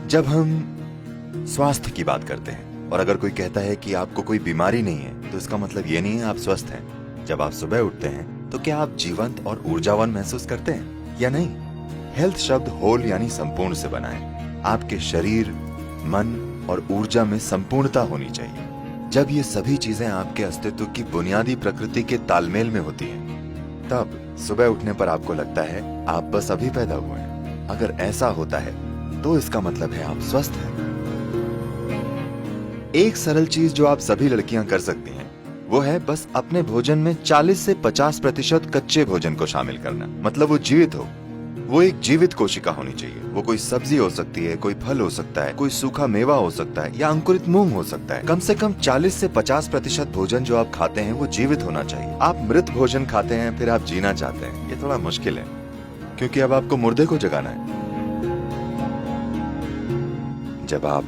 जब हम स्वास्थ्य की बात करते हैं और अगर कोई कहता है कि आपको कोई बीमारी नहीं है, तो इसका मतलब ये नहीं है आप स्वस्थ हैं। जब आप सुबह उठते हैं तो क्या आप जीवंत और ऊर्जावान महसूस करते हैं या नहीं? हेल्थ शब्द होल यानी संपूर्ण से बना है। आपके शरीर, मन और ऊर्जा में संपूर्णता होनी चाहिए। जब ये सभी चीजें आपके अस्तित्व की बुनियादी प्रकृति के तालमेल में होती हैं, तब सुबह उठने पर आपको लगता है आप बस अभी पैदा हुए हैं। अगर ऐसा होता है तो इसका मतलब है आप स्वस्थ हैं। एक सरल चीज जो आप सभी लड़कियां कर सकती हैं, वो है बस अपने भोजन में 40 से 50% कच्चे भोजन को शामिल करना। मतलब वो जीवित हो, वो एक जीवित कोशिका होनी चाहिए। वो कोई सब्जी हो सकती है, कोई फल हो सकता है, कोई सूखा मेवा हो सकता है या अंकुरित मूंग हो सकता है। कम से कम 40 से 50% भोजन जो आप खाते हैं वो जीवित होना चाहिए। आप मृत भोजन खाते हैं फिर आप जीना चाहते हैं, ये थोड़ा मुश्किल है, क्योंकि अब आपको मुर्दे को जगाना है। जब आप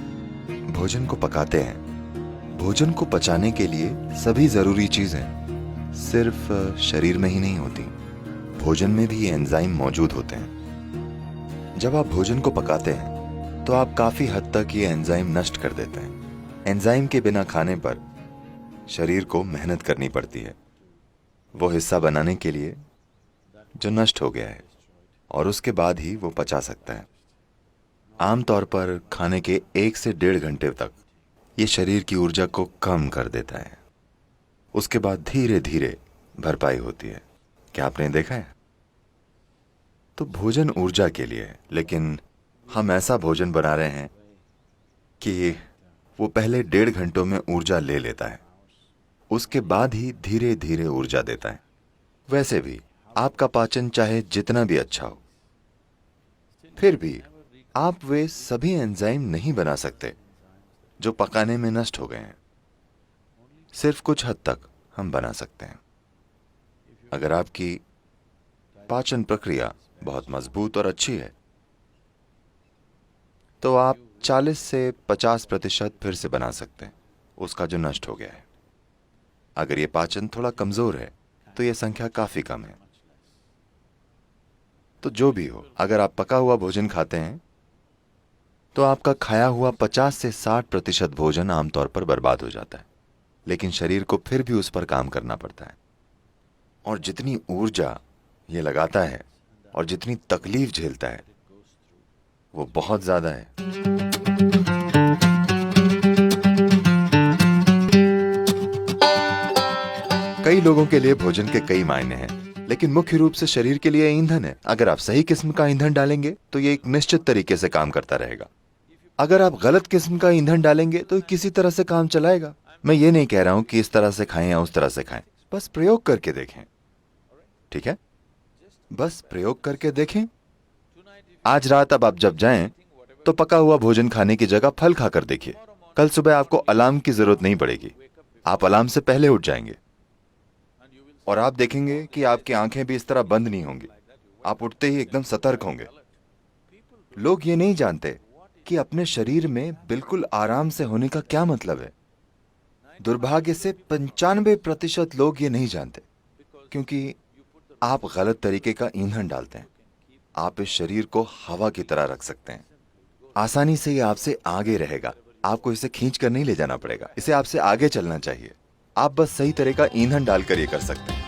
भोजन को पकाते हैं, भोजन को पचाने के लिए सभी जरूरी चीजें सिर्फ शरीर में ही नहीं होती, भोजन में भी एंजाइम मौजूद होते हैं। जब आप भोजन को पकाते हैं तो आप काफी हद तक ये एंजाइम नष्ट कर देते हैं। एंजाइम के बिना खाने पर शरीर को मेहनत करनी पड़ती है वो हिस्सा बनाने के लिए जो नष्ट हो गया है, और उसके बाद ही वो पचा सकता है। आमतौर पर खाने के 1 से 1.5 घंटे तक ये शरीर की ऊर्जा को कम कर देता है। उसके बाद धीरे धीरे भरपाई होती है। क्या आपने देखा है? तो भोजन ऊर्जा के लिए है, लेकिन हम ऐसा भोजन बना रहे हैं कि वो पहले 1.5 घंटों में ऊर्जा ले लेता है, उसके बाद ही धीरे धीरे ऊर्जा देता है। वैसे भी आपका पाचन चाहे जितना भी अच्छा हो, फिर भी आप वे सभी एंजाइम नहीं बना सकते जो पकाने में नष्ट हो गए हैं। सिर्फ कुछ हद तक हम बना सकते हैं। अगर आपकी पाचन प्रक्रिया बहुत मजबूत और अच्छी है तो आप 40 से 50% फिर से बना सकते हैं उसका जो नष्ट हो गया है। अगर ये पाचन थोड़ा कमजोर है तो यह संख्या काफी कम है। तो जो भी हो, अगर आप पका हुआ भोजन खाते हैं तो आपका खाया हुआ 50 से 60% भोजन आमतौर पर बर्बाद हो जाता है, लेकिन शरीर को फिर भी उस पर काम करना पड़ता है। और जितनी ऊर्जा ये लगाता है और जितनी तकलीफ झेलता है वो बहुत ज्यादा है। कई लोगों के लिए भोजन के कई मायने हैं, लेकिन मुख्य रूप से शरीर के लिए ईंधन है। अगर आप सही किस्म का ईंधन डालेंगे तो ये एक निश्चित तरीके से काम करता रहेगा। अगर आप गलत किस्म का ईंधन डालेंगे तो किसी तरह से काम चलाएगा। मैं ये नहीं कह रहा हूं कि इस तरह से खाएं या उस तरह से खाएं, बस प्रयोग करके देखें। ठीक है, बस प्रयोग करके देखें। आज रात अब आप जब जाएं तो पका हुआ भोजन खाने की जगह फल खाकर देखिए। कल सुबह आपको अलार्म की जरूरत नहीं पड़ेगी, आप अलार्म से पहले उठ जाएंगे और आप देखेंगे कि आपकी आंखें भी इस तरह बंद नहीं होंगी। आप उठते ही एकदम सतर्क होंगे। लोग ये नहीं जानते कि अपने शरीर में बिल्कुल आराम से होने का क्या मतलब है। दुर्भाग्य से 95% लोग ये नहीं जानते, क्योंकि आप गलत तरीके का ईंधन डालते हैं। आप इस शरीर को हवा की तरह रख सकते हैं। आसानी से ये आपसे आगे रहेगा। आपको इसे खींच कर नहीं ले जाना पड़ेगा, इसे आपसे आगे चलना चाहिए। आप बस सही तरह का ईंधन डालकर ये कर सकते हैं।